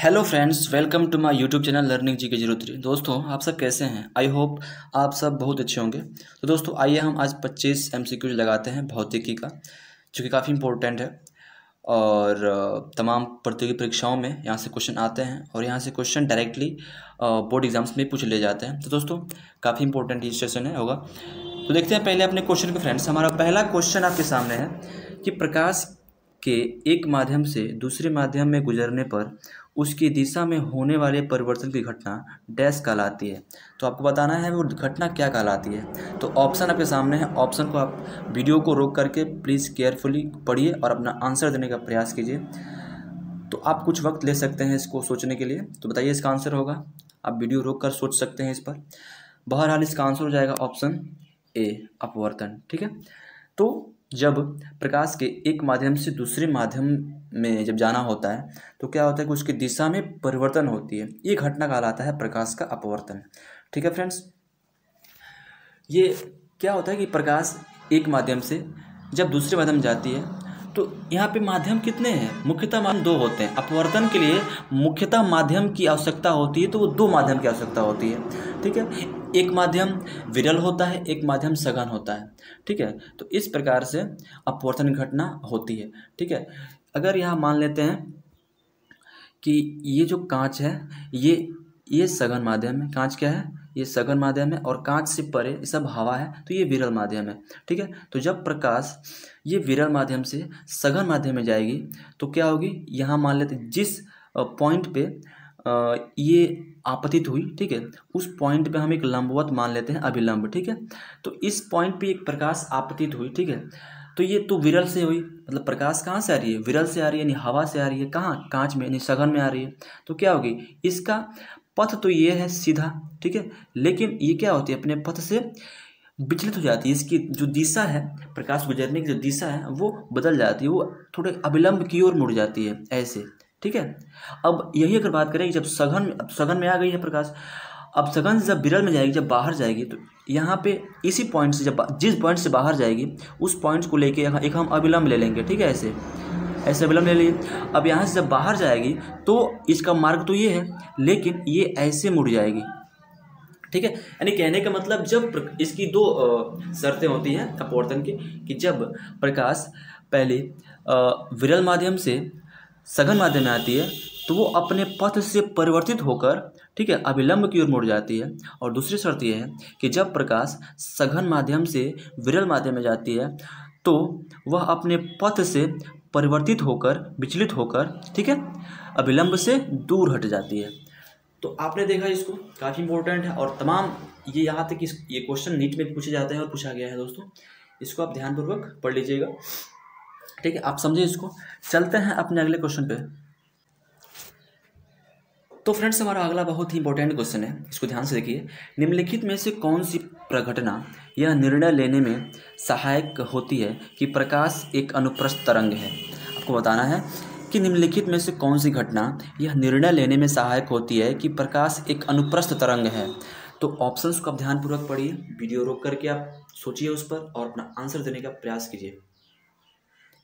Hello friends, welcome to my YouTube channel learning G K 03। दोस्तों, आप सब कैसे हैं? आई होप आप सब बहुत अच्छे होंगे। तो दोस्तों, आइए हम आज 25 एमसीक्यूज लगाते हैं भौतिकी का, जो कि काफ़ी इंपॉर्टेंट है और तमाम प्रतियोगी परीक्षाओं में यहाँ से क्वेश्चन आते हैं और यहाँ से क्वेश्चन डायरेक्टली बोर्ड एग्जाम्स में पूछ ले जाते हैं। तो दोस्तों, काफ़ी इंपॉर्टेंट ये सेशन है होगा। तो देखते हैं पहले अपने क्वेश्चन को फ्रेंड्स। हमारा पहला क्वेश्चन आपके सामने है कि प्रकाश के एक माध्यम से दूसरे माध्यम में गुजरने पर उसकी दिशा में होने वाले परिवर्तन की घटना डैश कहलाती है। तो आपको बताना है वो घटना क्या कहलाती है। तो ऑप्शन आपके सामने है। ऑप्शन को आप वीडियो को रोक करके प्लीज़ केयरफुली पढ़िए और अपना आंसर देने का प्रयास कीजिए। तो आप कुछ वक्त ले सकते हैं इसको सोचने के लिए। तो बताइए इसका आंसर होगा। आप वीडियो रोक कर सोच सकते हैं इस पर। बहरहाल इसका आंसर हो जाएगा ऑप्शन ए, अपवर्तन। ठीक है। तो जब प्रकाश के एक माध्यम से दूसरे माध्यम में जब जाना होता है तो क्या होता है कि उसकी दिशा में परिवर्तन होती है। ये घटना कहलाता है प्रकाश का अपवर्तन। ठीक है फ्रेंड्स। ये क्या होता है कि प्रकाश एक माध्यम से जब दूसरे माध्यम में जाती है तो यहाँ पे माध्यम कितने हैं? मुख्यतः माध्यम दो होते हैं। अपवर्तन के लिए मुख्यतः माध्यम की आवश्यकता होती है, तो वो दो माध्यम की आवश्यकता होती है। ठीक है। एक माध्यम विरल होता है, एक माध्यम सघन होता है। ठीक है। तो इस प्रकार से अपवर्तन घटना होती है। ठीक है। अगर यहाँ मान लेते हैं कि ये जो कांच है ये सघन माध्यम है। कांच क्या है? ये सघन माध्यम है और कांच से परे ये सब हवा है, तो ये विरल माध्यम है। ठीक है। तो जब प्रकाश ये विरल माध्यम से सघन माध्यम में जाएगी तो क्या होगी? यहाँ मान लेते हैं जिस पॉइंट पे ये आपतित हुई, ठीक है, उस पॉइंट पे हम एक लंबवत मान लेते हैं, अभिलंब। ठीक है। तो इस पॉइंट पे एक प्रकाश आपतित हुई। ठीक है। तो ये तो विरल से हुई, मतलब प्रकाश कहाँ से आ रही है? विरल से आ रही है, यानी हवा से आ रही है। कहाँ? कांच में, यानी सघन में आ रही है। तो क्या होगी? इसका पथ तो ये है सीधा, ठीक है, लेकिन ये क्या होती है? अपने पथ से विचलित हो जाती है। इसकी जो दिशा है, प्रकाश गुजरने की जो दिशा है, वो बदल जाती है। वो थोड़े अविलंब की ओर मुड़ जाती है, ऐसे। ठीक है। अब यही अगर बात करें जब सघन में आ गई है प्रकाश, अब सघन से जब विरल में जाएगी, जब बाहर जाएगी, तो यहाँ पे इसी पॉइंट से जब जिस पॉइंट से बाहर जाएगी उस पॉइंट को लेके यहाँ एक हम अविलंब ले लेंगे। ठीक है। ऐसे ऐसे अविलंब ले लिए। अब यहाँ से जब बाहर जाएगी तो इसका मार्ग तो ये है, लेकिन ये ऐसे मुड़ जाएगी। ठीक है। यानी कहने का मतलब जब इसकी दो शर्तें होती हैं अपवर्तन की, कि जब प्रकाश पहले विरल माध्यम से सघन माध्यम में आती है तो वो अपने पथ से परिवर्तित होकर, ठीक है, अभिलंब की ओर मुड़ जाती है। और दूसरी शर्त यह है कि जब प्रकाश सघन माध्यम से विरल माध्यम में जाती है तो वह अपने पथ से परिवर्तित होकर, विचलित होकर, ठीक है, अभिलंब से दूर हट जाती है। तो आपने देखा इसको, काफ़ी इंपॉर्टेंट है और तमाम ये यहाँ तक ये क्वेश्चन नीट में पूछे जाते हैं और पूछा गया है दोस्तों। इसको आप ध्यानपूर्वक पढ़ लीजिएगा। ठीक है, आप समझे इसको। चलते हैं अपने अगले क्वेश्चन पे। तो फ्रेंड्स, हमारा अगला बहुत ही इंपॉर्टेंट क्वेश्चन है, इसको ध्यान से देखिए। निम्नलिखित में से कौन सी प्रघटना यह निर्णय लेने में सहायक होती है कि प्रकाश एक अनुप्रस्थ तरंग है? आपको बताना है कि निम्नलिखित में से कौन सी घटना यह निर्णय लेने में सहायक होती है कि प्रकाश एक अनुप्रस्थ तरंग है। तो ऑप्शंस को आप ध्यानपूर्वक पढ़िए, वीडियो रोक करके आप सोचिए उस पर और अपना आंसर देने का प्रयास कीजिए।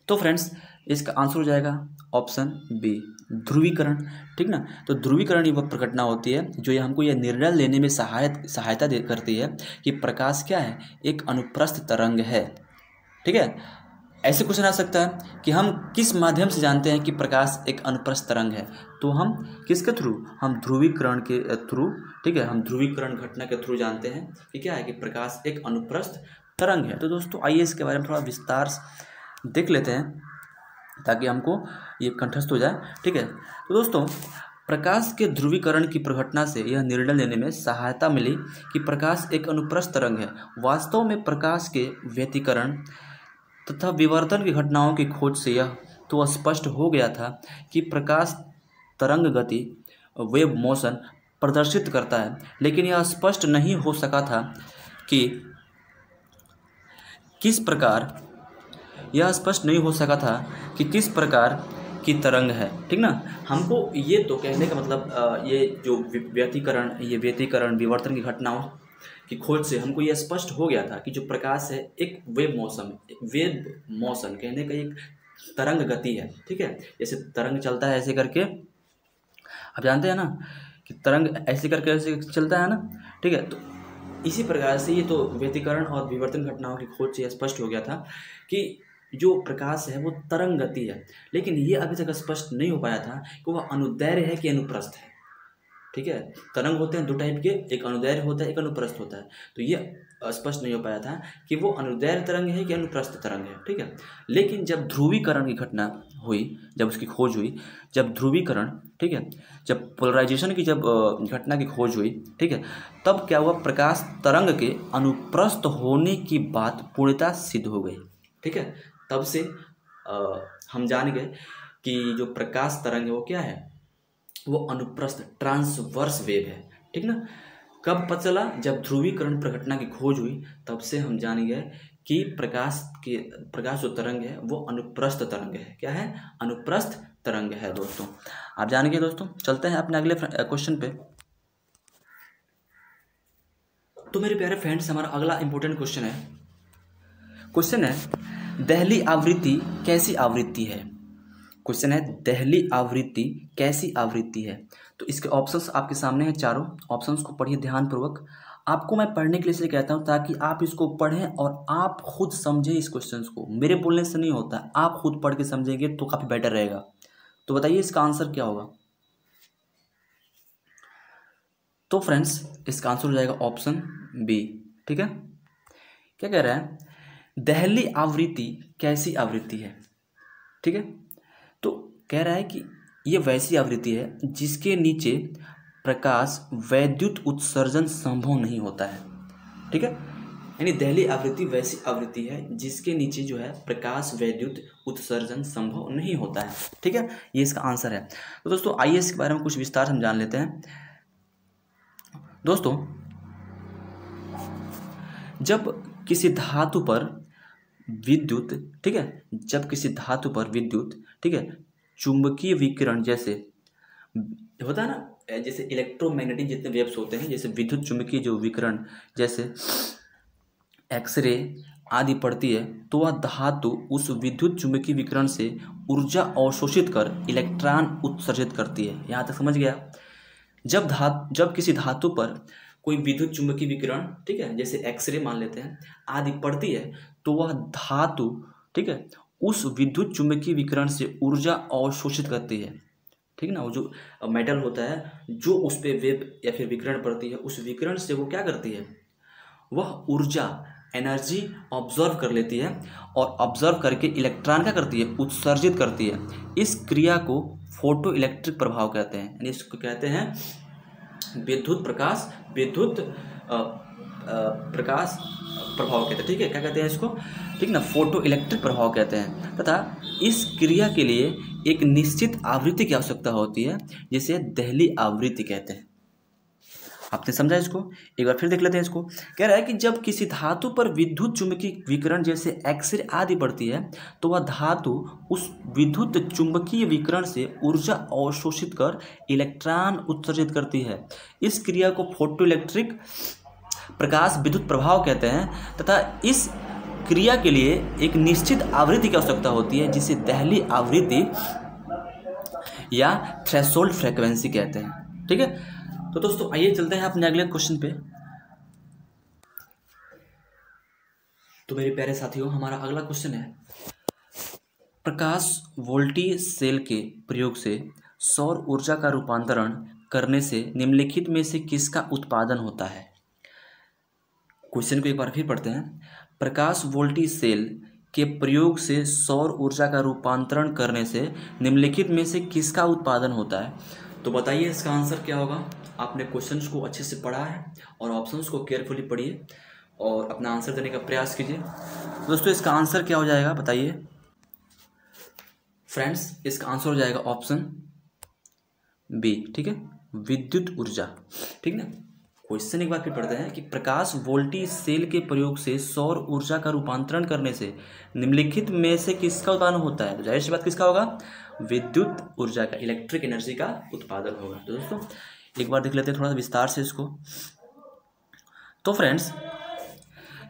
तो फ्रेंड्स, इसका आंसर हो जाएगा ऑप्शन बी, ध्रुवीकरण। ठीक ना। तो ध्रुवीकरण ही वह प्रघटना होती है जो ये हमको यह निर्णय लेने में सहायता करती है कि प्रकाश क्या है? एक अनुप्रस्थ तरंग है। ठीक है। ऐसे क्वेश्चन आ सकता है कि हम किस माध्यम से जानते हैं कि प्रकाश एक अनुप्रस्थ तरंग है? तो हम किसके थ्रू? हम ध्रुवीकरण के थ्रू, ठीक है, हम ध्रुवीकरण घटना के थ्रू जानते हैं कि क्या है, कि प्रकाश एक अनुप्रस्थ तरंग है। तो दोस्तों, आइए इसके बारे में थोड़ा विस्तार से देख लेते हैं ताकि हमको ये कंठस्थ हो जाए। ठीक है। तो दोस्तों, प्रकाश के ध्रुवीकरण की प्रघटना से यह निर्णय लेने में सहायता मिली कि प्रकाश एक अनुप्रस्थ तरंग है। वास्तव में प्रकाश के व्यतिकरण तथा विवर्तन की घटनाओं की खोज से यह तो स्पष्ट हो गया था कि प्रकाश तरंग गति, वेव मोशन प्रदर्शित करता है, लेकिन यह स्पष्ट नहीं हो सका था कि किस प्रकार की तरंग है। ठीक ना। हमको ये तो कहने का मतलब ये जो व्यतिकरण विवर्तन की घटनाओं की खोज से हमको यह स्पष्ट हो गया था कि जो प्रकाश है एक वेव मोशन कहने का एक तरंग गति है। ठीक है। जैसे तरंग चलता है ऐसे करके आप जानते हैं ना कि तरंग ऐसे करके ऐसे चलता है ना, ठीक है। तो इसी प्रकार से ये तो व्यतिकरण और विवर्तन घटनाओं की खोज से स्पष्ट हो गया था कि जो प्रकाश है वो तरंग गति है, लेकिन ये अभी तक स्पष्ट नहीं हो पाया था कि वह अनुदैर्घ्य है कि अनुप्रस्थ है, ठीक है। तरंग होते हैं दो टाइप के, एक अनुदैर्घ्य होता है, एक अनुप्रस्थ होता है। तो ये स्पष्ट नहीं हो पाया था कि वो अनुदैर्घ्य तरंग है कि अनुप्रस्थ तरंग है, ठीक है। लेकिन जब ध्रुवीकरण की घटना हुई, जब उसकी खोज हुई, जब ध्रुवीकरण, ठीक है, जब पोलराइजेशन की जब घटना की खोज हुई, ठीक है, तब क्या हुआ, प्रकाश तरंग के अनुप्रस्थ होने की बात पूर्णतः सिद्ध हो गई, ठीक है। तब से हम जान गए कि जो प्रकाश तरंग है वो क्या है, वो अनुप्रस्थ ट्रांसवर्स वेव है, ठीक ना। कब पता चला, जब ध्रुवीकरण प्रघटना की खोज हुई, तब से हम जान गए कि प्रकाश जो तरंग है वो अनुप्रस्थ तरंग है। क्या है, अनुप्रस्थ तरंग है दोस्तों, आप जान गए दोस्तों। चलते हैं अपने अगले क्वेश्चन पे। तो मेरे प्यारे फ्रेंड्स, हमारा अगला इंपॉर्टेंट क्वेश्चन है दहली आवृत्ति कैसी आवृत्ति है। क्वेश्चन है दहली आवृत्ति कैसी आवृत्ति है। तो इसके ऑप्शंस आपके सामने हैं, चारों ऑप्शंस को पढ़िए ध्यानपूर्वक। आपको मैं पढ़ने के लिए इसलिए कहता हूँ ताकि आप इसको पढ़ें और आप खुद समझें इस क्वेश्चन को, मेरे बोलने से नहीं होता, आप खुद पढ़ के समझेंगे तो काफ़ी बेटर रहेगा। तो बताइए इसका आंसर क्या होगा। तो फ्रेंड्स, इसका आंसर हो जाएगा ऑप्शन बी, ठीक है। क्या कह रहा है, दहली आवृत्ति कैसी आवृत्ति है, ठीक है। तो कह रहा है कि ये वैसी आवृत्ति है जिसके नीचे प्रकाश वैद्युत उत्सर्जन संभव नहीं होता है, ठीक है। यानी दहली आवृत्ति वैसी आवृत्ति है जिसके नीचे जो है प्रकाश वैद्युत उत्सर्जन संभव नहीं होता है, ठीक है। ये इसका आंसर है। तो दोस्तों आइए इसके बारे में कुछ विस्तार हम जान लेते हैं। दोस्तों, जब किसी धातु पर विद्युत, ठीक है, जब किसी धातु पर विद्युत, ठीक है, चुंबकीय विकिरण जैसे होता है ना, जैसे इलेक्ट्रोमैग्नेटिक जितने वेव्स होते हैं, जैसे विद्युत चुंबकीय जो विकिरण जैसे एक्सरे आदि पड़ती है, तो वह धातु उस विद्युत चुंबकीय विकिरण से ऊर्जा अवशोषित कर इलेक्ट्रॉन उत्सर्जित करती है। यहाँ तक समझ गया। जब किसी धातु पर कोई विद्युत चुंबकीय विकिरण, ठीक है, जैसे एक्सरे मान लेते हैं आदि पड़ती है, तो वह धातु, ठीक है, उस विद्युत चुंबकीय विकिरण से ऊर्जा अवशोषित करती है, ठीक ना। वो जो मेटल होता है जो उस पर वेव या फिर विकिरण पड़ती है, उस विकिरण से वो क्या करती है, वह ऊर्जा एनर्जी ऑब्जर्व कर लेती है और ऑब्जर्व करके इलेक्ट्रॉन क्या करती है, उत्सर्जित करती है। इस क्रिया को फोटो इलेक्ट्रिक प्रभाव कहते हैं, यानी इसको कहते हैं विद्युत प्रकाश प्रभाव कहते हैं, ठीक है। क्या कहते हैं इसको, ठीक ना, फोटो इलेक्ट्रिक प्रभाव कहते हैं। तथा इस क्रिया के लिए एक निश्चित आवृत्ति की आवश्यकता होती है जिसे दहली आवृत्ति कहते हैं। आपने समझा इसको, एक बार फिर देख लेते हैं इसको। कह रहा है कि जब किसी धातु पर विद्युत चुंबकीय विकिरण जैसे एक्सरे आदि पड़ती है, तो वह धातु उस विद्युत चुंबकीय विकिरण से ऊर्जा अवशोषित कर इलेक्ट्रॉन उत्सर्जित करती है। इस क्रिया को फोटो इलेक्ट्रिक प्रकाश विद्युत प्रभाव कहते हैं। तथा इस क्रिया के लिए एक निश्चित आवृत्ति की आवश्यकता होती है जिसे दहली आवृत्ति या थ्रेशोल्ड फ्रीक्वेंसी कहते हैं, ठीक है। तो दोस्तों आइए चलते हैं अपने अगले क्वेश्चन पे। तो मेरे प्यारे साथियों, हमारा अगला क्वेश्चन है प्रकाश वोल्टेज सेल के प्रयोग से सौर ऊर्जा का रूपांतरण करने से निम्नलिखित में से किसका उत्पादन होता है। क्वेश्चन को एक बार फिर पढ़ते हैं। प्रकाश वोल्टेज सेल के प्रयोग से सौर ऊर्जा का रूपांतरण करने से निम्नलिखित में से किसका उत्पादन होता है। तो बताइए इसका आंसर क्या होगा। आपने क्वेश्चंस को अच्छे से पढ़ा है और ऑप्शंस को केयरफुली पढ़िए और अपना आंसर देने का प्रयास कीजिए। दोस्तों इसका आंसर क्या हो जाएगा बताइए फ्रेंड्स। इसका आंसर हो जाएगा ऑप्शन बी, ठीक है, विद्युत ऊर्जा, ठीक ना। क्वेश्चन एक बार फिर पढ़ते हैं कि प्रकाश वोल्टेज सेल के प्रयोग से सौर ऊर्जा का रूपांतरण करने से निम्नलिखित में से किसका उत्पादन होता है। तो जाहिर सी बात किसका होगा, विद्युत ऊर्जा का, इलेक्ट्रिक एनर्जी का उत्पादन होगा। तो दोस्तों एक बार देख लेते हैं थोड़ा विस्तार से इसको। तो फ्रेंड्स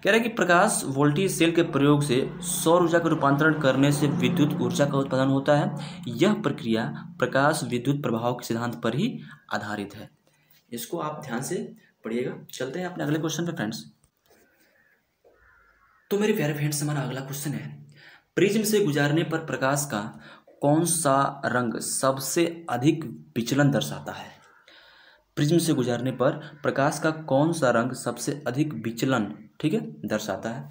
कह रहा है कि प्रकाश वोल्टेज सेल के प्रयोग से सौर ऊर्जा का रूपांतरण करने से विद्युत ऊर्जा का उत्पादन होता है। यह प्रक्रिया प्रकाश विद्युत प्रभाव के सिद्धांत पर ही आधारित है। इसको आप ध्यान से पढ़िएगा। चलते हैं अपने अगले क्वेश्चन पे फ्रेंड्स। तो मेरे प्यारे फ्रेंड्स, हमारा अगला क्वेश्चन है, प्रिज्म से गुजारने पर प्रकाश का कौन सा रंग सबसे अधिक विचलन दर्शाता है? प्रिज्म से गुजारने पर प्रकाश का कौन सा रंग सबसे अधिक विचलन, ठीक है, दर्शाता है?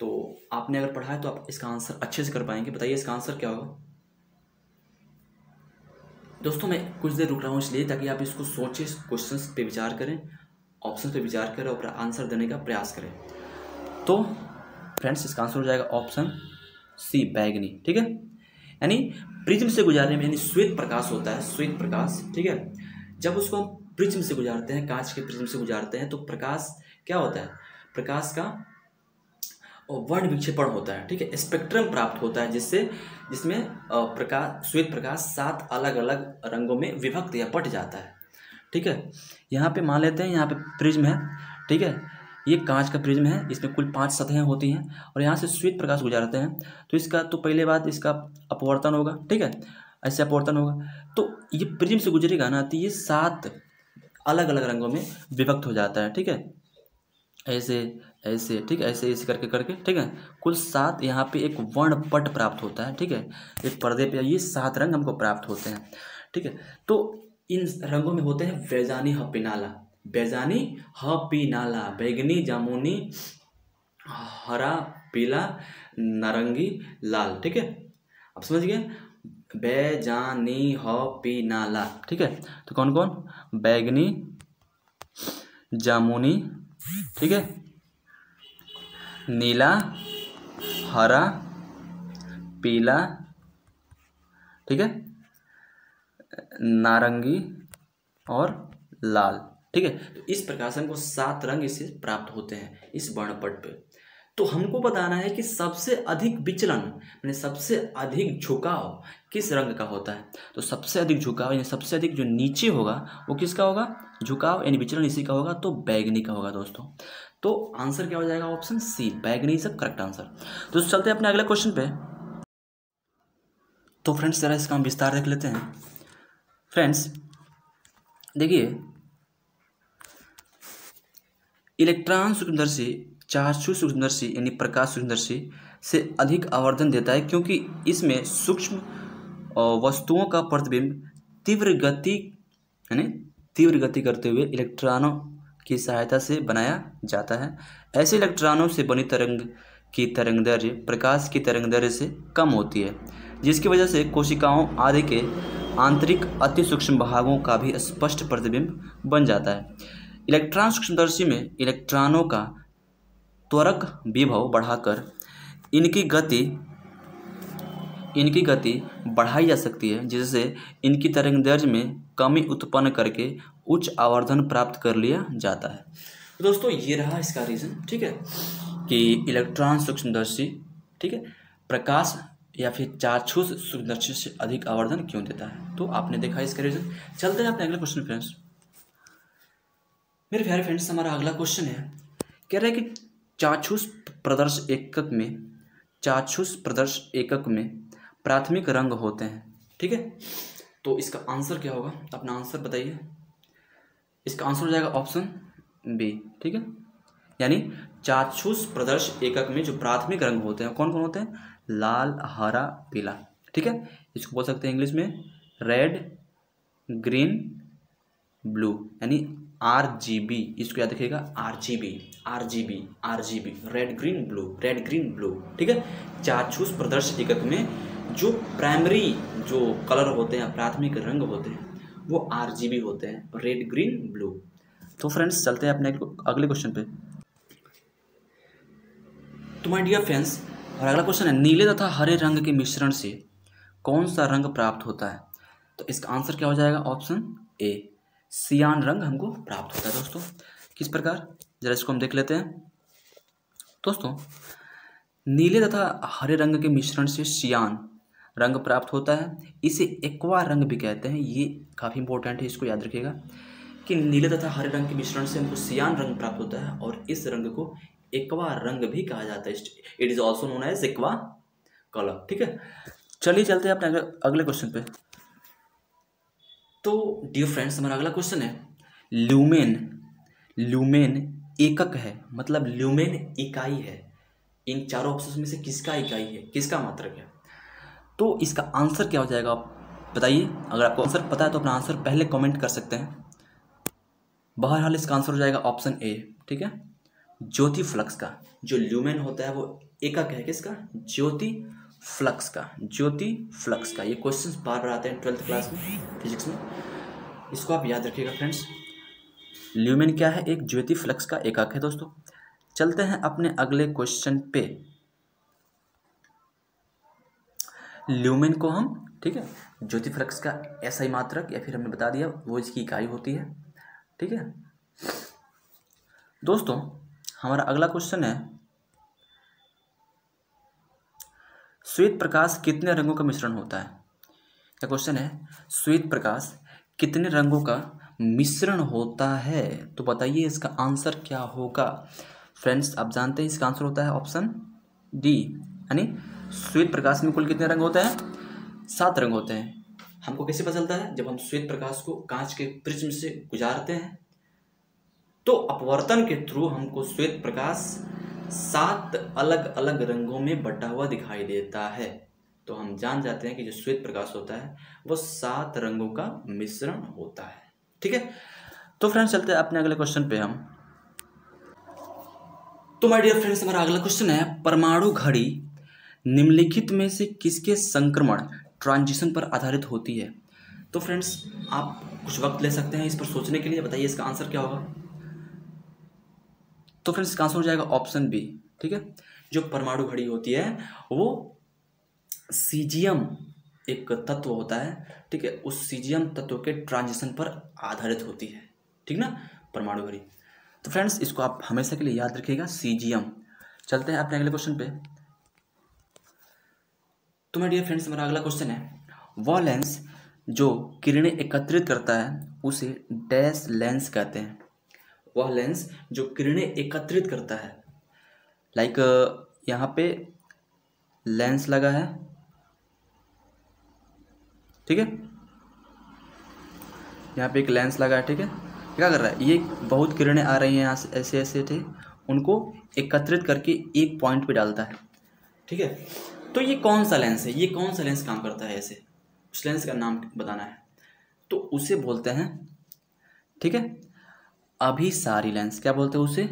तो आपने अगर पढ़ा है तो आप इसका आंसर अच्छे से कर पाएंगे। बताइए इसका आंसर क्या होगा? दोस्तों मैं कुछ देर रुक रहा हूँ इसलिए ताकि आप इसको सोचें, क्वेश्चंस पे विचार करें, ऑप्शन पे विचार करें और आंसर देने का प्रयास करें। तो फ्रेंड्स इसका आंसर हो जाएगा ऑप्शन सी, बैगनी। ठीक है, यानी प्रिज्म से गुजारने में, यानी श्वेत प्रकाश होता है, श्वेत प्रकाश, ठीक है, जब उसको हम प्रिज्म से गुजारते हैं, कांच के प्रिज्म से गुजारते हैं, तो प्रकाश क्या होता है? प्रकाश का वर्ण विक्षेपण होता है, ठीक है, स्पेक्ट्रम प्राप्त होता है, जिसमें प्रकाश, श्वेत प्रकाश 7 अलग अलग रंगों में विभक्त या बट जाता है। ठीक है, यहाँ पे मान लेते हैं, यहाँ पे प्रिज्म है, ठीक है, ये कांच का प्रिज्म है, इसमें कुल 5 सतहें होती हैं और यहाँ से श्वेत प्रकाश गुजारते हैं, तो इसका तो पहले बात इसका अपवर्तन होगा, ठीक है, ऐसे अपवर्तन होगा, तो ये प्रिज्म से गुजरेगा ना, तो ये 7 अलग अलग रंगों में विभक्त हो जाता है। ठीक है, ऐसे ऐसे, ठीक है, ऐसे ऐसे करके करके, ठीक है, कुल 7 यहाँ पे एक वर्णपट प्राप्त होता है। ठीक है, एक पर्दे पे ये 7 रंग हमको प्राप्त होते हैं। ठीक है, तो इन रंगों में होते हैं बैजानी हपिनाला, बैजानी हपिनाला, बैगनी, जामुनी, हरा, पीला, नारंगी, लाल। ठीक है, आप समझ गए, बैजानी हपिनाला। ठीक है, तो कौन कौन? बैगनी, जामुनी, ठीक है, नीला, हरा, पीला, ठीक है, नारंगी और लाल। ठीक है, तो इस प्रकार से हमको 7 रंग इससे प्राप्त होते हैं इस वर्णपट पे। तो हमको बताना है कि सबसे अधिक विचलन, यानी सबसे अधिक झुकाव किस रंग का होता है। तो सबसे अधिक झुकाव, यानी सबसे अधिक जो नीचे होगा वो किसका होगा? झुकाव यानी विचलन इसी का होगा, तो बैगनी का होगा दोस्तों। तो आंसर क्या हो जाएगा? ऑप्शन सी, बैगनी इज द करेक्ट आंसर। तो चलते हैं अपने अगले क्वेश्चन पे। तो फ्रेंड्स जरा इसका हम विस्तार देख लेते हैं। फ्रेंड्स देखिए, इलेक्ट्रॉन सूक्ष्मदर्शी चाक्षुष सूक्ष्मदर्शी यानी प्रकाश सूक्ष्मदर्शी से अधिक आवर्धन देता है, क्योंकि इसमें सूक्ष्म वस्तुओं का प्रतिबिंब तीव्र गति करते हुए इलेक्ट्रॉनों की सहायता से बनाया जाता है। ऐसे इलेक्ट्रॉनों से बनी तरंग की तरंगदैर्घ्य प्रकाश की तरंगदैर्घ्य से कम होती है, जिसकी वजह से कोशिकाओं आदि के आंतरिक अति सूक्ष्म भागों का भी स्पष्ट प्रतिबिंब बन जाता है। इलेक्ट्रॉन सूक्ष्मदर्शी में इलेक्ट्रॉनों का त्वरक विभव बढ़ाकर इनकी गति बढ़ाई जा सकती है, जिससे इनकी तरंगदैर्घ्य में कमी उत्पन्न करके उच्च आवर्धन प्राप्त कर लिया जाता है। तो दोस्तों ये रहा इसका रीज़न, ठीक है, कि इलेक्ट्रॉन सूक्ष्मदर्शी, ठीक है, प्रकाश या फिर चाक्षुष सूक्ष्मदर्शी से अधिक आवर्धन क्यों देता है। तो आपने देखा इसका रीज़न। चलते हैं अपने अगले क्वेश्चन फ्रेंड्स। मेरे प्यारे फ्रेंड्स, हमारा अगला क्वेश्चन है, कह रहा है कि चाक्षुष प्रदर्श एकक में प्राथमिक रंग होते हैं। ठीक है, तो इसका आंसर क्या होगा? अपना आंसर बताइए। इसका आंसर हो जाएगा ऑप्शन बी। ठीक है, यानी चाक्षुष प्रदर्श एकक में जो प्राथमिक रंग होते हैं कौन कौन होते हैं? लाल, हरा, पीला। ठीक है, इसको बोल सकते हैं इंग्लिश में रेड, ग्रीन, ब्लू, यानी RGB। इसको याद रखिएगा, RGB, रेड ग्रीन ब्लू। ठीक है, चाक्षुष प्रदर्श एकक में जो प्राइमरी जो कलर होते हैं, प्राथमिक रंग होते हैं, वो RGB होते हैं, रेड ग्रीन ब्लू। तो फ्रेंड्स चलते हैं अपने अगले क्वेश्चन पे। तो माय डियर फ्रेंड्स, और अगला क्वेश्चन है, नीले तथा हरे रंग के मिश्रण से कौन सा रंग प्राप्त होता है? तो इसका आंसर क्या हो जाएगा? ऑप्शन ए, सियान रंग हमको प्राप्त होता है। दोस्तों किस प्रकार, जरा इसको हम देख लेते हैं। दोस्तों नीले तथा हरे रंग के मिश्रण से सियान रंग प्राप्त होता है, इसे एक्वा रंग भी कहते हैं। ये काफ़ी इंपॉर्टेंट है, इसको याद रखिएगा कि नीले तथा हरे रंग के मिश्रण से हमको सियान रंग प्राप्त होता है और इस रंग को एक्वा रंग भी कहा जाता है। It is also known as aqua colour. ठीक है, चलिए चलते हैं अपने अगले क्वेश्चन पे। तो डियर फ्रेंड्स, हमारा अगला क्वेश्चन है ल्यूमेन। ल्यूमेन एकक है, मतलब ल्यूमेन इकाई है। इन चारों ऑप्शन में से किसका इकाई है, किसका मात्रक है? तो इसका आंसर क्या हो जाएगा, आप बताइए। अगर आपको आंसर पता है तो अपना आंसर पहले कमेंट कर सकते हैं। बहरहाल इसका आंसर हो जाएगा ऑप्शन ए। ठीक है, ज्योति फ्लक्स का जो ल्यूमेन होता है वो एकक है किसका, ज्योति फ्लक्स का। ज्योति फ्लक्स का ये क्वेश्चंस बार बार आते हैं 12th क्लास में फिजिक्स में, इसको आप याद रखिएगा फ्रेंड्स। ल्यूमेन क्या है, एक ज्योति फ्लक्स का एकक है दोस्तों। चलते हैं अपने अगले क्वेश्चन पे। ल्यूमेन को हम, ठीक है, ज्योति फ्लक्स का एसआई मात्रक या फिर हमने बता दिया वो इसकी इकाई होती है। ठीक है दोस्तों, हमारा अगला क्वेश्चन है श्वेत प्रकाश कितने रंगों का मिश्रण होता है। क्या क्वेश्चन है, श्वेत प्रकाश कितने रंगों का मिश्रण होता है? तो बताइए इसका आंसर क्या होगा। फ्रेंड्स, आप जानते हैं इसका आंसर होता है ऑप्शन डी, यानी श्वेत प्रकाश में कुल कितने रंग होते हैं, 7 रंग होते हैं। हमको कैसे पता चलता है, जब हम श्वेत प्रकाश को कांच के प्रिज्म से गुजारते हैं तो अपवर्तन के थ्रू हमको श्वेत प्रकाश 7 अलग अलग रंगों में बटा हुआ दिखाई देता है। तो हम जान जाते हैं कि जो श्वेत प्रकाश होता है वो 7 रंगों का मिश्रण होता है। ठीक है, तो फ्रेंड्स चलते हैं अपने अगले क्वेश्चन पे हम। तो माय डियर फ्रेंड्स, हमारा अगला क्वेश्चन है परमाणु घड़ी निम्नलिखित में से किसके संक्रमण ट्रांजिशन पर आधारित होती है? तो फ्रेंड्स, आप कुछ वक्त ले सकते हैं इस पर सोचने के लिए। बताइए इसका आंसर क्या होगा। तो फ्रेंड्स, इसका आंसर हो जाएगा ऑप्शन बी। ठीक है, जो परमाणु घड़ी होती है वो सीजियम एक तत्व होता है। ठीक है, उस सीजियम तत्व के ट्रांजिशन पर आधारित होती है। ठीक ना, परमाणु घड़ी। तो फ्रेंड्स, इसको आप हमेशा के लिए याद रखिएगा, सीजियम। चलते हैं अपने अगले क्वेश्चन पे। तो माय डियर फ्रेंड्स, हमारा अगला क्वेश्चन है वह लेंस जो किरणें एकत्रित करता है उसे डैश लेंस कहते हैं। वह लेंस जो किरणें एकत्रित करता है, लाइक यहाँ पे लेंस लगा है। ठीक है, यहाँ पे एक लेंस लगा है। ठीक है, क्या कर रहा है, ये बहुत किरणें आ रही हैं यहाँ से, ऐसे ऐसे थे, उनको एकत्रित करके एक पॉइंट पे डालता है। ठीक है, तो ये कौन सा लेंस है, ये कौन सा लेंस काम करता है ऐसे, उस लेंस का नाम बताना है। तो उसे बोलते हैं, ठीक है, अभिसारी लेंस। क्या बोलते हैं उसे,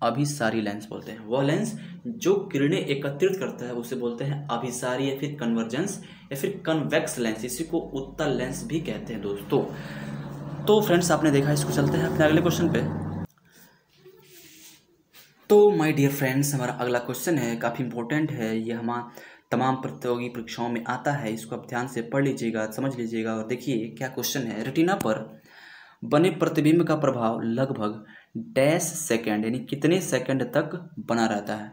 अभिसारी लेंस बोलते हैं। वह लेंस जो किरणें एकत्रित करता है उसे बोलते हैं अभिसारी या फिर कन्वर्जेंस या फिर कन्वेक्स लेंस। इसी को उत्तल लेंस भी कहते हैं दोस्तों। तो फ्रेंड्स, आपने देखा, इसको चलते हैं अपने अगले क्वेश्चन पे। तो माय डियर फ्रेंड्स, हमारा अगला क्वेश्चन है, काफ़ी इंपॉर्टेंट है, ये हमारा तमाम प्रतियोगी परीक्षाओं में आता है। इसको आप ध्यान से पढ़ लीजिएगा, समझ लीजिएगा और देखिए क्या क्वेश्चन है। रेटिना पर बने प्रतिबिंब का प्रभाव लगभग डैश सेकंड यानी कितने सेकंड तक बना रहता है?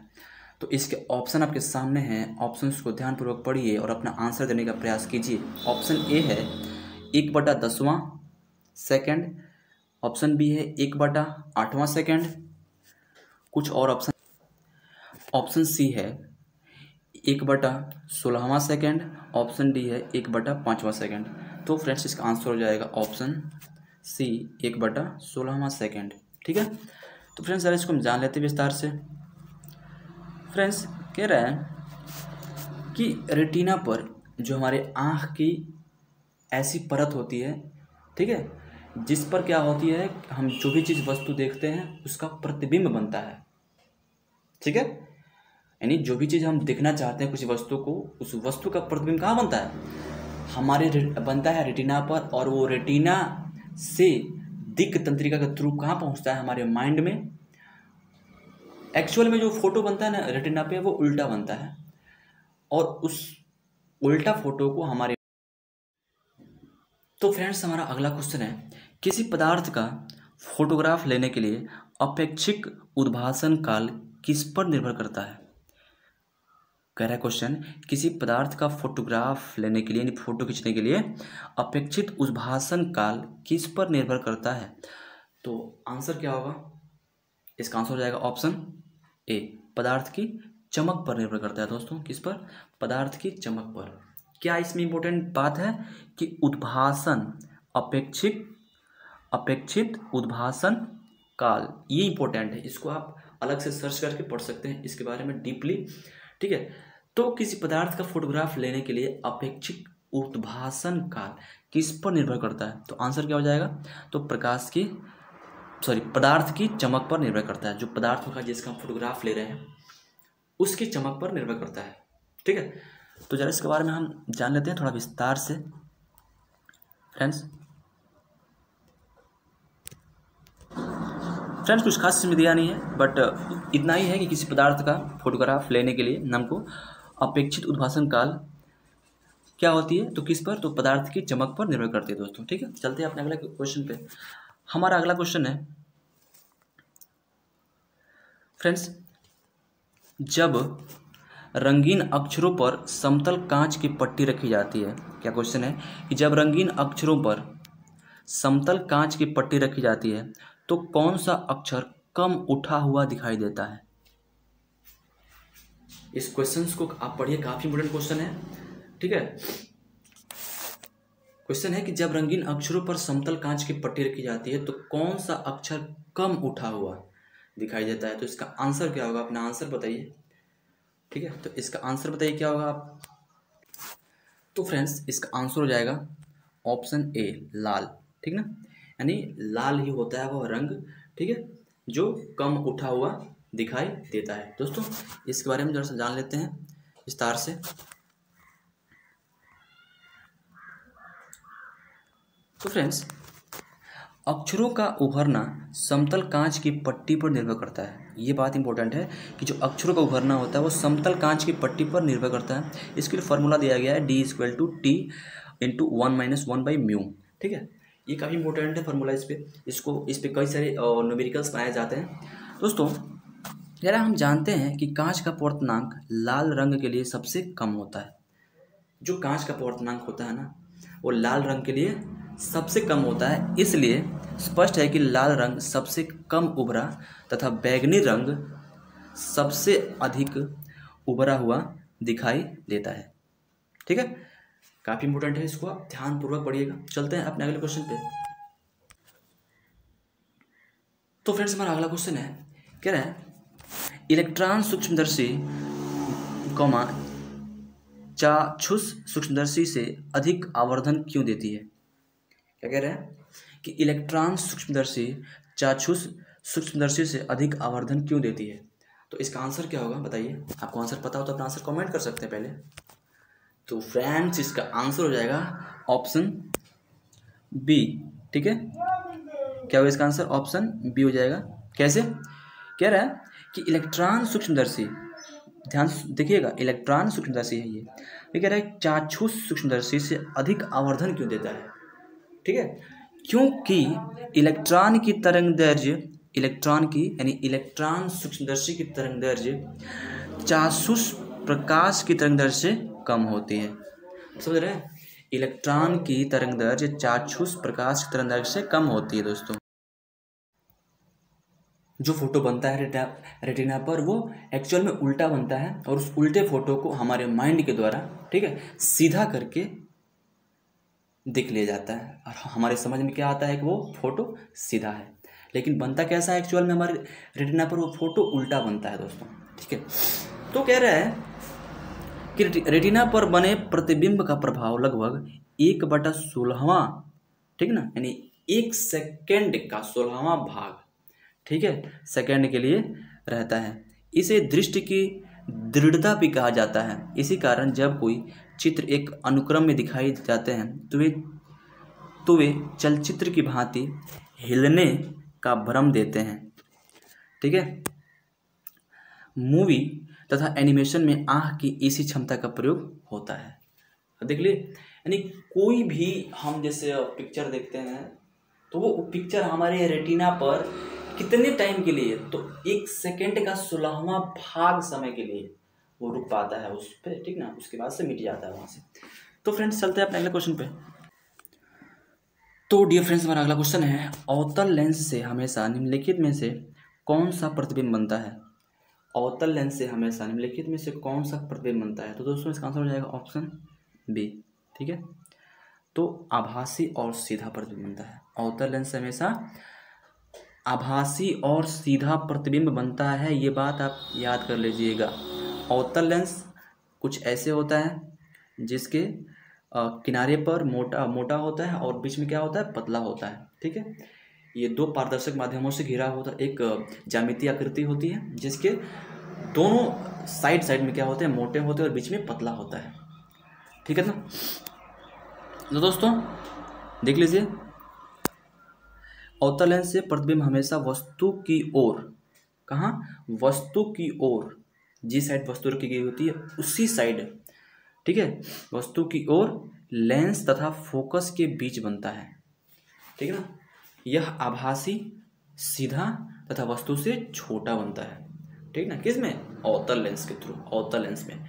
तो इसके ऑप्शन आपके सामने हैं, ऑप्शंस को ध्यानपूर्वक पढ़िए और अपना आंसर देने का प्रयास कीजिए। ऑप्शन ए है 1/10वां सेकंड, ऑप्शन बी है 1/8वां सेकंड, कुछ और ऑप्शन सी है 1/16वां सेकंड, ऑप्शन डी है 1/5वां सेकंड। तो फ्रेंड्स, इसका आंसर हो जाएगा ऑप्शन सी 1/16वां सेकंड। ठीक है, तो फ्रेंड्स जरा इसको हम जान लेते हैं विस्तार से। फ्रेंड्स, कह रहा है कि रेटिना पर जो हमारे आँख की ऐसी परत होती है, ठीक है, जिस पर क्या होती है, हम जो भी चीज़ वस्तु देखते हैं उसका प्रतिबिंब बनता है। ठीक है, यानी जो भी चीज़ हम देखना चाहते हैं, कुछ वस्तु को, उस वस्तु का प्रतिबिंब कहाँ बनता है, हमारे बनता है रेटिना पर। और वो रेटिना से दिक् तंत्रिका के थ्रू कहाँ पहुँचता है, हमारे माइंड में। एक्चुअल में जो फोटो बनता है ना रेटिना पे, वो उल्टा बनता है और उस उल्टा फोटो को हमारे। तो फ्रेंड्स, हमारा अगला क्वेश्चन है किसी पदार्थ का फोटोग्राफ लेने के लिए अपेक्षिक उद्भासन काल किस पर निर्भर करता है? कह रहा है क्वेश्चन, किसी पदार्थ का फोटोग्राफ लेने के लिए यानी फोटो खींचने के लिए अपेक्षित उद्भासन काल किस पर निर्भर करता है? तो आंसर क्या होगा, इसका आंसर हो जाएगा ऑप्शन ए पदार्थ की चमक पर निर्भर करता है दोस्तों। किस पर? पदार्थ की चमक पर। क्या इसमें इंपॉर्टेंट बात है कि उद्भासन अपेक्षित उद्भासन काल, ये इंपॉर्टेंट है। इसको आप अलग से सर्च करके पढ़ सकते हैं इसके बारे में डीपली, ठीक है। तो किसी पदार्थ का फोटोग्राफ लेने के लिए अपेक्षित उद्भासन काल किस पर निर्भर करता है? तो आंसर क्या हो जाएगा? तो पदार्थ की चमक पर निर्भर करता है। जो पदार्थ होगा जिसका हम फोटोग्राफ ले रहे हैं उसकी चमक पर निर्भर करता है, ठीक है। तो जरा इसके बारे में हम जान लेते हैं थोड़ा विस्तार से फ्रेंड्स कुछ खास इसमें दिया नहीं है, बट इतना ही है कि किसी पदार्थ का फोटोग्राफ लेने के लिए हमको अपेक्षित उद्भासन काल क्या होती है? तो किस पर? तो पदार्थ की चमक पर निर्भर करती है दोस्तों, ठीक है। चलते हैं अपने अगले क्वेश्चन पे। हमारा अगला क्वेश्चन है फ्रेंड्स, जब रंगीन अक्षरों पर समतल कांच की पट्टी रखी जाती है, क्या क्वेश्चन है कि जब रंगीन अक्षरों पर समतल कांच की पट्टी रखी जाती है तो कौन सा अक्षर कम उठा हुआ दिखाई देता है? इस क्वेश्चन को आप पढ़िए, काफी इंपोर्टेंट क्वेश्चन है, ठीक है। क्वेश्चन है कि जब रंगीन अक्षरों पर समतल कांच की पट्टी रखी जाती है तो कौन सा अक्षर कम उठा हुआ दिखाई देता है? तो इसका आंसर क्या होगा? अपना आंसर बताइए, ठीक है। तो इसका आंसर बताइए क्या होगा आप? तो फ्रेंड्स इसका आंसर हो जाएगा ऑप्शन ए, लाल, ठीक ना। यानी लाल ही होता है वह रंग, ठीक है, जो कम उठा हुआ दिखाई देता है। दोस्तों इसके बारे में जरा सा जान लेते हैं विस्तार से। तो फ्रेंड्स अक्षरों का उभरना समतल कांच की पट्टी पर निर्भर करता है। ये बात इंपॉर्टेंट है कि जो अक्षरों का उभरना होता है वो समतल कांच की पट्टी पर निर्भर करता है। इसके लिए फॉर्मूला दिया गया है D=T(1-1/μ), ठीक है। ये काफ़ी इंपॉर्टेंट है फॉर्मूला। इस पे कई सारे न्यूमेरिकल्स बनाए जाते हैं। दोस्तों जरा हम जानते हैं कि कांच का पवर्तनांक लाल रंग के लिए सबसे कम होता है। जो कांच का पवर्तनांक होता है ना वो लाल रंग के लिए सबसे कम होता है, इसलिए स्पष्ट है कि लाल रंग सबसे कम उभरा तथा बैगनी रंग सबसे अधिक उभरा हुआ दिखाई देता है, ठीक है। काफ़ी इंपॉर्टेंट है, इसको आप ध्यानपूर्वक पढ़िएगा। चलते हैं अपने अगले क्वेश्चन पे। तो फ्रेंड्स हमारा अगला क्वेश्चन है, कह रहा है इलेक्ट्रॉन सूक्ष्मदर्शी चाक्षुष सूक्ष्मदर्शी से अधिक आवर्धन क्यों देती है? क्या कह रहे हैं कि इलेक्ट्रॉन सूक्ष्मदर्शी चाक्षुष सूक्ष्मदर्शी से अधिक आवर्धन क्यों देती है? तो इसका आंसर क्या होगा बताइए। आपको आंसर पता हो तो अपना आंसर कमेंट कर सकते हैं पहले। तो फ्रेंड्स इसका आंसर हो जाएगा ऑप्शन बी, ठीक है। क्या होगा इसका आंसर? ऑप्शन बी हो जाएगा। कैसे? कह रहा है कि इलेक्ट्रॉन सूक्ष्मदर्शी, ध्यान देखिएगा, इलेक्ट्रॉन सूक्ष्मदर्शी है ये कह रहा है चाक्षुष सूक्ष्मदर्शी से अधिक आवर्धन क्यों देता है, ठीक है। क्योंकि इलेक्ट्रॉन की तरंगदैर्घ्य, इलेक्ट्रॉन सूक्ष्मदर्शी की तरंगदैर्घ्य चाक्षुष प्रकाश की तरंगदैर्घ्य से कम होती है। समझ रहे हैं? इलेक्ट्रॉन की तरंगदैर्घ्य चाक्षुष प्रकाश की तरंगदैर्घ्य से कम होती है। दोस्तों जो फोटो बनता है रेटिना पर वो एक्चुअल में उल्टा बनता है और उस उल्टे फोटो को हमारे माइंड के द्वारा, ठीक है, सीधा करके दिख लिया जाता है और हमारे समझ में क्या आता है कि वो फोटो सीधा है, लेकिन बनता कैसा है एक्चुअल में हमारे रेटिना पर? वो फोटो उल्टा बनता है दोस्तों, ठीक है। तो कह रहा है कि रेटिना पर बने प्रतिबिंब का प्रभाव लगभग 1/16वां, ठीक ना, यानी 1 सेकेंड का 16वां भाग, ठीक है, सेकेंड के लिए रहता है। इसे दृष्टि की दृढ़ता भी कहा जाता है। इसी कारण जब कोई चित्र एक अनुक्रम में दिखाई जाते हैं तो वे चलचित्र की भांति हिलने का भ्रम देते हैं, ठीक है। मूवी तथा एनिमेशन में आँख की इसी क्षमता का प्रयोग होता है। देख लिए, यानी कोई भी हम जैसे पिक्चर देखते हैं तो वो पिक्चर हमारे रेटिना पर कितने टाइम के लिए? तो 1 सेकेंड का 16वां भाग समय के लिए वो रुक पाता है उस पर, ठीक ना, उसके बाद से मिट जाता है वहाँ से। तो फ्रेंड्स चलते हैं अपने अगले क्वेश्चन पे। तो डियर फ्रेंड्स हमारा अगला क्वेश्चन है, अवतल लेंस से हमेशा निम्नलिखित में से कौन सा प्रतिबिंब बनता है? अवतल लेंस से हमेशा निम्नलिखित में से कौन सा प्रतिबिंब बनता है? तो दोस्तों इसका आंसर हो जाएगा ऑप्शन बी। ठीक है, तो आभासी और सीधा प्रतिबिंब बनता है। अवतल लेंस से हमेशा आभासी और सीधा प्रतिबिंब बनता है, ये बात आप याद कर लीजिएगा। अवतल लेंस कुछ ऐसे होता है जिसके किनारे पर मोटा मोटा होता है और बीच में क्या होता है, पतला होता है। ठीक है, ये दो पारदर्शक माध्यमों से घिरा होता है। एक ज्यामितीय आकृति होती है जिसके दोनों साइड में क्या होते हैं, मोटे होते हैं और बीच में पतला होता है। ठीक है ना, तो दोस्तों देख लीजिए, अवतल लेंस से प्रतिबिंब हमेशा वस्तु की ओर, कहाँ, वस्तु की ओर, जिस साइड वस्तु रखी गई होती है उसी साइड, ठीक है, वस्तु की ओर लेंस तथा फोकस के बीच बनता है। ठीक है ना, यह आभासी, सीधा तथा वस्तु से छोटा बनता है। ठीक ना, किस में, अवतल लेंस के थ्रू, अवतल लेंस में।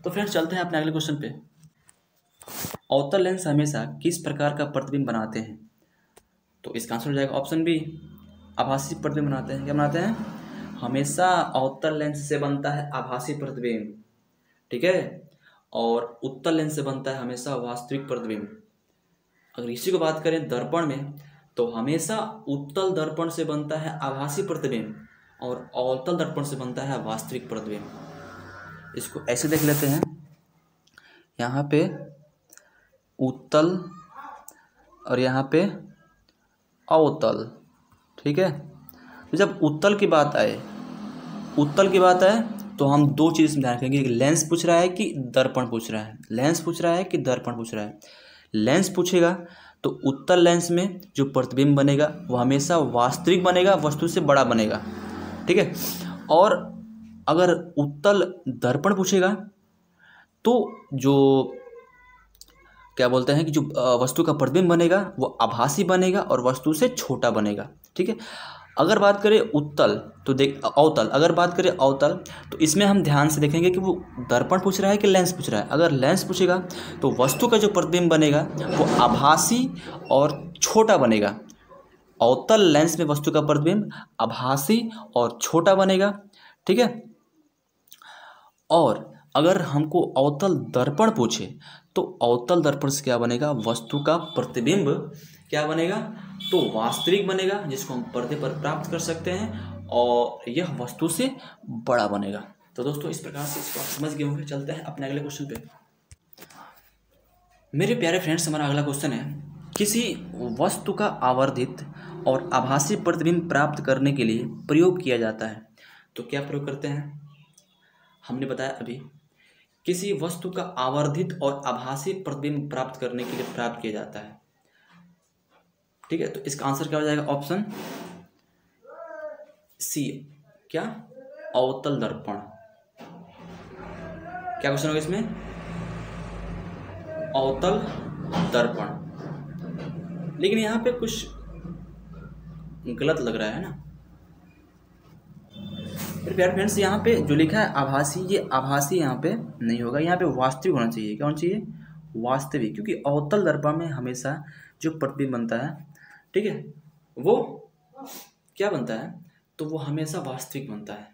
तो फ्रेंड्स चलते हैं अपने अगले क्वेश्चन पे। अवतल लेंस हमेशा किस प्रकार का प्रतिबिंब बनाते हैं? तो इसका आंसर हो जाएगा ऑप्शन बी, आभासी प्रतिबिंब बनाते हैं। क्या बनाते हैं? हमेशा अवतल लेंस से बनता है आभासी प्रतिबिंब, ठीक है, और उत्तल लेंस से बनता है हमेशा वास्तविक प्रतिबिंब। अगर इसी को बात करें दर्पण में, तो हमेशा उत्तल दर्पण से बनता है आभासी प्रतिबिंब और अवतल दर्पण से बनता है वास्तविक प्रतिबिंब। इसको ऐसे देख लेते हैं, यहाँ पे उत्तल और यहाँ पे अवतल। ठीक है, तो जब उत्तल की बात आए, उत्तल की बात आए तो हम दो चीज़ ध्यान रखेंगे, लेंस पूछ रहा है कि दर्पण पूछ रहा है, लेंस पूछ रहा है कि दर्पण पूछ रहा है। लेंस पूछेगा तो उत्तल लेंस में जो प्रतिबिंब बनेगा वो हमेशा वास्तविक बनेगा, वस्तु से बड़ा बनेगा। ठीक है, और अगर उत्तल दर्पण पूछेगा तो जो क्या बोलते हैं कि जो वस्तु का प्रतिबिंब बनेगा वो आभासी बनेगा और वस्तु से छोटा बनेगा। ठीक है, अगर बात करें उत्तल तो अवतल, अगर बात करें अवतल तो इसमें हम ध्यान से देखेंगे कि वो दर्पण पूछ रहा है कि लेंस पूछ रहा है। अगर लेंस पूछेगा तो वस्तु का जो प्रतिबिंब बनेगा वो आभासी और छोटा बनेगा। अवतल लेंस में वस्तु का प्रतिबिंब आभासी और छोटा बनेगा। ठीक है, और अगर हमको अवतल दर्पण पूछे तो अवतल दर्पण से क्या बनेगा, वस्तु का प्रतिबिंब क्या बनेगा, तो वास्तविक बनेगा, जिसको हम पर्दे पर प्राप्त कर सकते हैं और यह वस्तु से बड़ा बनेगा। तो दोस्तों इस प्रकार से इसको आप समझ गए होंगे। चलते हैं अपने अगले क्वेश्चन पे। मेरे प्यारे फ्रेंड्स, हमारा अगला क्वेश्चन है, किसी वस्तु का आवर्धित और आभासी प्रतिबिंब प्राप्त करने के लिए प्रयोग किया जाता है। तो क्या प्रयोग करते हैं? हमने बताया अभी, किसी वस्तु का आवर्धित और आभासी प्रतिबिंब प्राप्त करने के लिए प्राप्त किया जाता है। ठीक है, तो इसका आंसर क्या हो जाएगा? ऑप्शन सी, क्या, अवतल दर्पण। क्या क्वेश्चन होगा इसमें? अवतल दर्पण। लेकिन यहाँ पे कुछ गलत लग रहा है ना मेरे प्यारे फ्रेंड्स। यहाँ पे जो लिखा है आभासी, ये आभासी यहाँ पे नहीं होगा, यहाँ पे वास्तविक होना चाहिए। क्या होना चाहिए? वास्तविक, क्योंकि अवतल दर्पण में हमेशा जो प्रतिबिंब बनता है, ठीक है, वो क्या बनता है, तो वो हमेशा वास्तविक बनता है।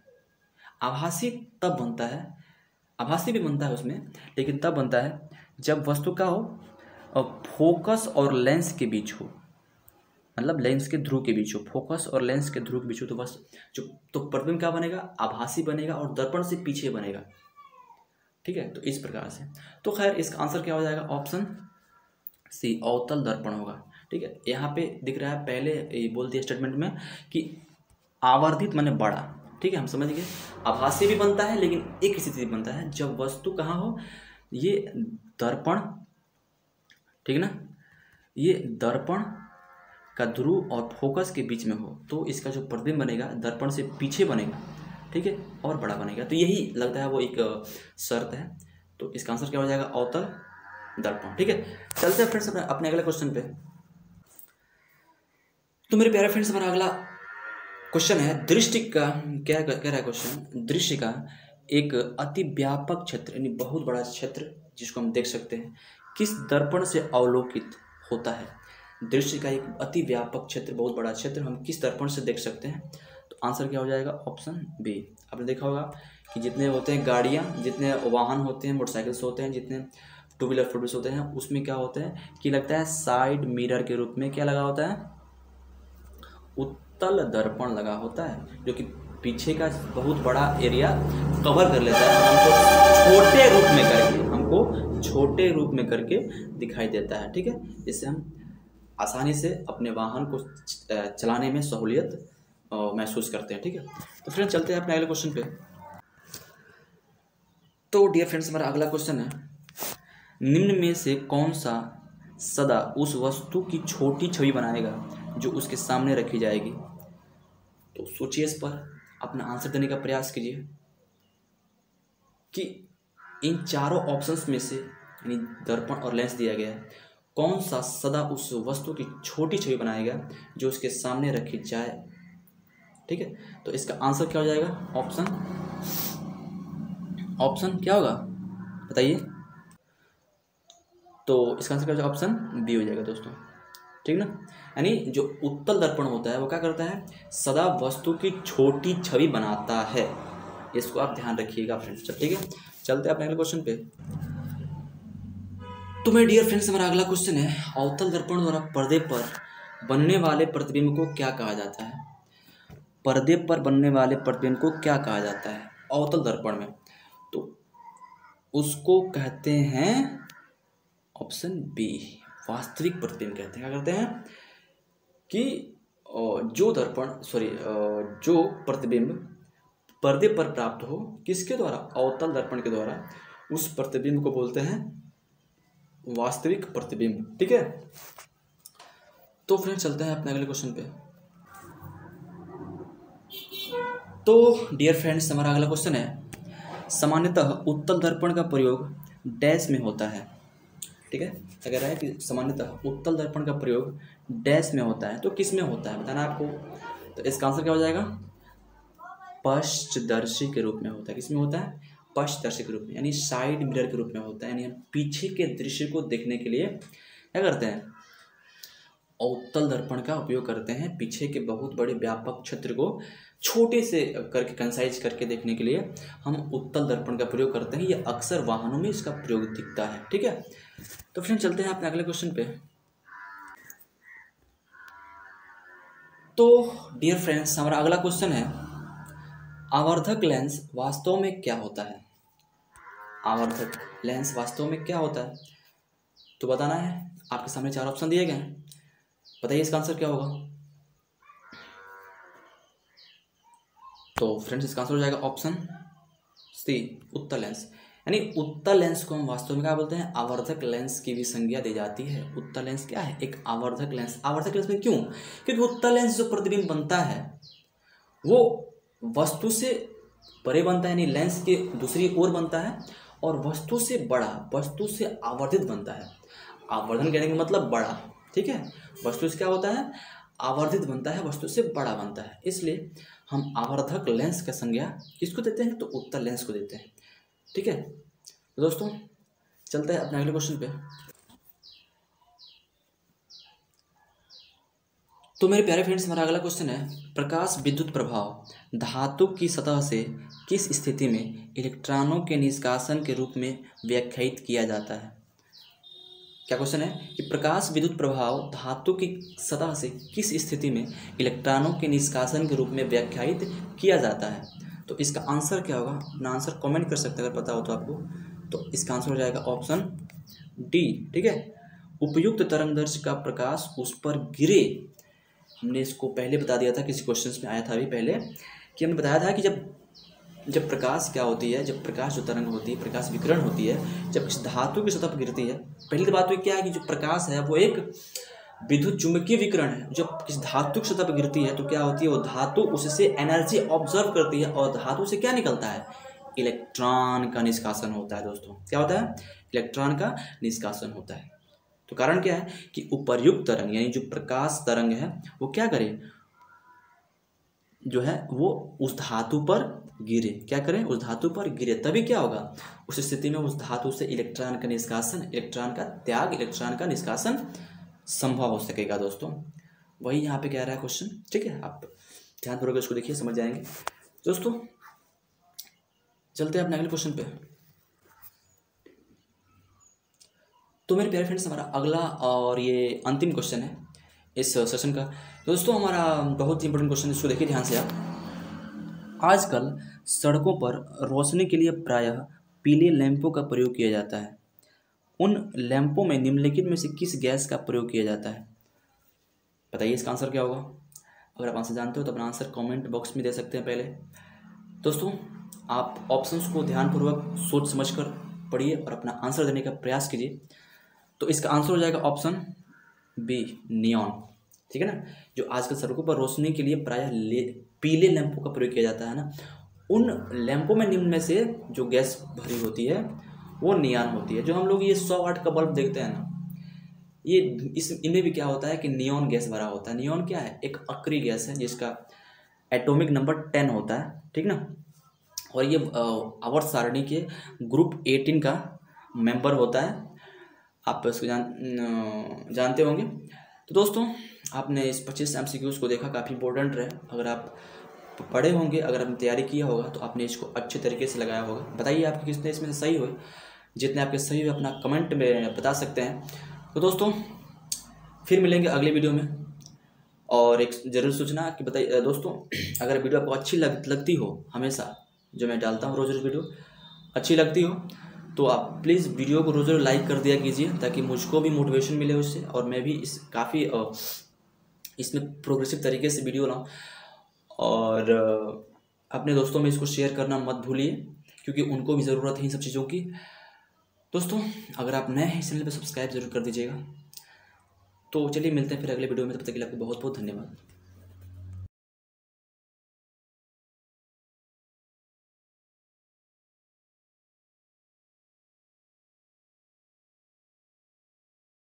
आभासी तब बनता है, आभासी भी बनता है उसमें, लेकिन तब बनता है जब वस्तु का हो फोकस और लेंस के बीच हो, मतलब लेंस के ध्रुव के बीच हो, फोकस और लेंस के ध्रुव के बीच हो, तो बस जो तो प्रतिबिंब क्या बनेगा? आभासी बनेगा और दर्पण से पीछे बनेगा। ठीक है, तो इस प्रकार से। तो खैर इसका आंसर क्या हो जाएगा? ऑप्शन सी, अवतल दर्पण होगा। ठीक है, यहाँ पे दिख रहा है, पहले ये बोल दिया स्टेटमेंट में कि आवर्धित माने बड़ा। ठीक है, हम समझ गए। आभासी भी बनता है, लेकिन एक स्थिति बनता है जब वस्तु कहाँ हो, ये दर्पण, ठीक है ना, ये दर्पण का ध्रुव और फोकस के बीच में हो, तो इसका जो प्रतिबिंब बनेगा दर्पण से पीछे बनेगा। ठीक है, और बड़ा बनेगा। तो यही लगता है वो एक शर्त है। तो इसका आंसर क्या हो जाएगा? अवतल दर्पण। ठीक है, चलते हैं फ्रेंड्स अपने अगले क्वेश्चन पे। तो मेरे प्यारे फ्रेंड्स, हमारा अगला क्वेश्चन है, दृष्टि का, क्या कह रहा है क्वेश्चन, दृश्य का एक अति व्यापक क्षेत्र, यानी बहुत बड़ा क्षेत्र जिसको हम देख सकते हैं, किस दर्पण से अवलोकित होता है? दृश्य का एक अति व्यापक क्षेत्र, बहुत बड़ा क्षेत्र हम किस दर्पण से देख सकते हैं? तो तो आंसर क्या हो जाएगा? Option B. आपने देखा होगा कि जितने होते हैं गाड़ियाँ, जितने वाहन होते हैं, मोटरसाइकिल्स होते हैं, जितने टू व्हीलर फोर व्हीलर होते हैं, उसमें क्या होता है कि लगता है साइड मिरर के रूप में क्या लगा होता है? उत्तल दर्पण लगा होता है, जो कि पीछे का बहुत बड़ा एरिया कवर कर लेता है, हमको छोटे रूप में करके दिखाई देता है। ठीक है, जिससे हम आसानी से अपने वाहन को चलाने में सहूलियत महसूस करते हैं। ठीक है, तो फ्रेंड्स चलते हैं अपने अगले क्वेश्चन पे। तो डियर फ्रेंड्स, हमारा अगला क्वेश्चन है, निम्न में से कौन सा सदा उस वस्तु की छोटी छवि बनाएगा जो उसके सामने रखी जाएगी? तो सोचिए इस पर, अपना आंसर देने का प्रयास कीजिए कि इन चारों ऑप्शंस में से, यानी दर्पण और लेंस दिया गया है, कौन सा सदा उस वस्तु की छोटी छवि बनाएगा जो उसके सामने रखी जाए? ठीक है, तो इसका आंसर क्या हो जाएगा? ऑप्शन क्या होगा बताइए? तो इसका आंसर क्या हो जाएगा? ऑप्शन बी हो जाएगा दोस्तों। ठीक ना, यानी जो उत्तल दर्पण होता है वो क्या करता है? सदा वस्तु की छोटी छवि बनाता है। इसको आप ध्यान रखिएगा फ्रेंड्स। ठीक है, चलते हैं अपने अगले क्वेश्चन पे। तो मेरे डियर फ्रेंड्स, हमारा अगला क्वेश्चन है, अवतल दर्पण द्वारा पर्दे पर बनने वाले प्रतिबिंब को क्या कहा जाता है? पर्दे पर बनने वाले प्रतिबिंब को क्या कहा जाता है अवतल दर्पण में? तो उसको कहते हैं ऑप्शन बी, वास्तविक प्रतिबिंब कहते हैं। क्या कहते हैं कि जो प्रतिबिंब पर्दे पर प्राप्त हो, किसके द्वारा? अवतल दर्पण के द्वारा, उस प्रतिबिंब को बोलते हैं वास्तविक प्रतिबिंब। ठीक है, तो फ्रेंड्स चलते हैं अपने अगले क्वेश्चन पे। तो डियर फ्रेंड्स, हमारा अगला क्वेश्चन है, सामान्यतः उत्तल दर्पण का प्रयोग डैश में होता है। ठीक है, अगर है कि सामान्यतः उत्तल दर्पण का प्रयोग डैश में होता है, तो किस में होता है बताना आपको। तो इसका आंसर क्या हो जाएगा? पश्चदर्शी के रूप में होता है। किस में होता है? पश्चदर्शी के रूप में, यानी साइड मिरर के रूप में होता है। यानी हम पीछे के दृश्य को देखने के लिए क्या करते हैं? अवतल दर्पण का उपयोग करते हैं। पीछे के बहुत बड़े व्यापक क्षेत्र को छोटे से करके कंसाइज करके देखने के लिए हम उत्तल दर्पण का प्रयोग करते हैं। ये अक्सर वाहनों में इसका प्रयोग दिखता है। ठीक है, तो फ्रेंड चलते हैं अपने अगले क्वेश्चन पे। तो डियर फ्रेंड्स, हमारा अगला क्वेश्चन है, आवर्धक लेंस वास्तव में क्या होता है? आवर्धक लेंस वास्तव में क्या होता है? तो बताना है। आपके सामने चार ऑप्शन दिए गए हैं, बताइए इसका आंसर क्या होगा? तो फ्रेंड्स इसका आंसर हो जाएगा ऑप्शन सी, उत्तल लेंस। यानी उत्तल लेंस को हम वास्तव में क्या बोलते हैं? आवर्धक लेंस की भी संज्ञा दी जाती है। उत्तल लेंस क्या है? एक आवर्धक लेंस। आवर्धक लेंस में क्यों? क्योंकि उत्तल लेंस जो प्रतिबिंब बनता है वो वस्तु से परे बनता है, यानी लेंस के दूसरी ओर बनता है, और वस्तु से बड़ा, वस्तु से आवर्धित बनता है। आवर्धन कहने का मतलब बड़ा। ठीक है, वस्तु से क्या होता है? आवर्धित बनता है, वस्तु से बड़ा बनता है। इसलिए हम आवर्धक लेंस का संज्ञा किसको देते हैं? तो उत्तल लेंस को देते हैं। ठीक है, तो दोस्तों चलते हैं अपने अगले क्वेश्चन पे। तो मेरे प्यारे फ्रेंड्स, हमारा अगला क्वेश्चन है, प्रकाश विद्युत प्रभाव धातु की सतह से किस स्थिति में इलेक्ट्रॉनों के निष्कासन के रूप में व्याख्यायित किया जाता है? क्या क्वेश्चन है कि प्रकाश विद्युत प्रभाव धातु की सतह से किस स्थिति में इलेक्ट्रॉनों के निष्कासन के रूप में व्याख्यायित किया जाता है? तो इसका आंसर क्या होगा? अपना आंसर कमेंट कर सकते हैं अगर पता हो तो आपको। तो इसका आंसर हो जाएगा ऑप्शन डी। ठीक है, उपयुक्त तरंगदैर्ध्य का प्रकाश उस पर गिरे। हमने इसको पहले बता दिया था, किसी क्वेश्चन में आया था अभी पहले, कि हमने बताया था कि जब प्रकाश क्या होती है, जब प्रकाश जो तरंग होती है, प्रकाश विकिरण होती है, जब इस धातु की सतह पर गिरती है, पहली तो बात तो क्या है कि जो प्रकाश है वो एक विद्युत चुंबकीय विकिरण है। जब किस धातु की सतह पर गिरती है तो क्या होती है? वो धातु उससे एनर्जी ऑब्जर्व करती है, और धातु से क्या निकलता है? इलेक्ट्रॉन का निष्कासन होता है। दोस्तों क्या होता है? इलेक्ट्रॉन का निष्कासन होता है। तो कारण क्या है कि उपर्युक्त तरंग, यानी जो प्रकाश तरंग है वो क्या करे? जो है वो उस धातु पर गिरे। क्या करें? उस धातु पर गिरे, तभी क्या होगा? उस स्थिति में उस धातु से इलेक्ट्रॉन का निष्कासन, इलेक्ट्रॉन का त्याग, इलेक्ट्रॉन का निष्कासन संभव हो सकेगा। दोस्तों वही यहाँ पे कह रहा है क्वेश्चन। ठीक है, आप ध्यानपूर्वक इसको देखिए, समझ जाएंगे। दोस्तों चलते हैं अपने अगले क्वेश्चन पे। तो मेरे प्यारे फ्रेंड्स, हमारा अगला और ये अंतिम क्वेश्चन है इस सेशन का। दोस्तों हमारा बहुत ही इंपॉर्टेंट क्वेश्चन, इसको देखिए ध्यान से आप। आजकल सड़कों पर रोशनी के लिए प्रायः पीले लैंपों का प्रयोग किया जाता है। उन लैंपों में निम्नलिखित में से किस गैस का प्रयोग किया जाता है? बताइए इसका आंसर क्या होगा। अगर आप आंसर जानते हो तो अपना आंसर कमेंट बॉक्स में दे सकते हैं। पहले दोस्तों आप ऑप्शंस को ध्यानपूर्वक सोच समझकर पढ़िए और अपना आंसर देने का प्रयास कीजिए। तो इसका आंसर हो जाएगा ऑप्शन बी, नियॉन। ठीक है ना, जो आजकल सड़कों पर रोशनी के लिए प्रायः पीले लैंपों का प्रयोग किया जाता है ना, उन लैंपों में निम्न में से जो गैस भरी होती है वो नियॉन होती है। जो हम लोग ये 100 वाट का बल्ब देखते हैं ना, ये इनमें भी क्या होता है कि नियॉन गैस भरा होता है। नियॉन क्या है? एक अक्रिय गैस है जिसका एटॉमिक नंबर 10 होता है। ठीक ना, और ये आवर्त सारणी के ग्रुप 18 का मेंबर होता है। आप इसको जानते होंगे। तो दोस्तों आपने इस 25 MCQs को देखा, काफ़ी इंपॉर्टेंट रहे। अगर आप पढ़े होंगे, अगर आपने तैयारी किया होगा तो आपने इसको अच्छे तरीके से लगाया होगा। बताइए आपके कितने इसमें सही हुए। जितने आपके सही हुए अपना कमेंट में बता सकते हैं। तो दोस्तों फिर मिलेंगे अगले वीडियो में। और एक ज़रूर सूचना कि बताइए दोस्तों, अगर वीडियो आपको अच्छी लगती हो, हमेशा जो मैं डालता हूँ रोज़ वीडियो अच्छी लगती हो, तो आप प्लीज़ वीडियो को रोज़ लाइक कर दिया कीजिए, ताकि मुझको भी मोटिवेशन मिले उससे, और मैं भी इस काफ़ी इसमें प्रोग्रेसिव तरीके से वीडियो लाऊँ। और अपने दोस्तों में इसको शेयर करना मत भूलिए, क्योंकि उनको भी ज़रूरत है इन सब चीज़ों की। दोस्तों अगर आप नए हैं इस चैनल पर सब्सक्राइब जरूर कर दीजिएगा। तो चलिए मिलते हैं फिर अगले वीडियो में, तब तक के लिए आपको बहुत बहुत धन्यवाद।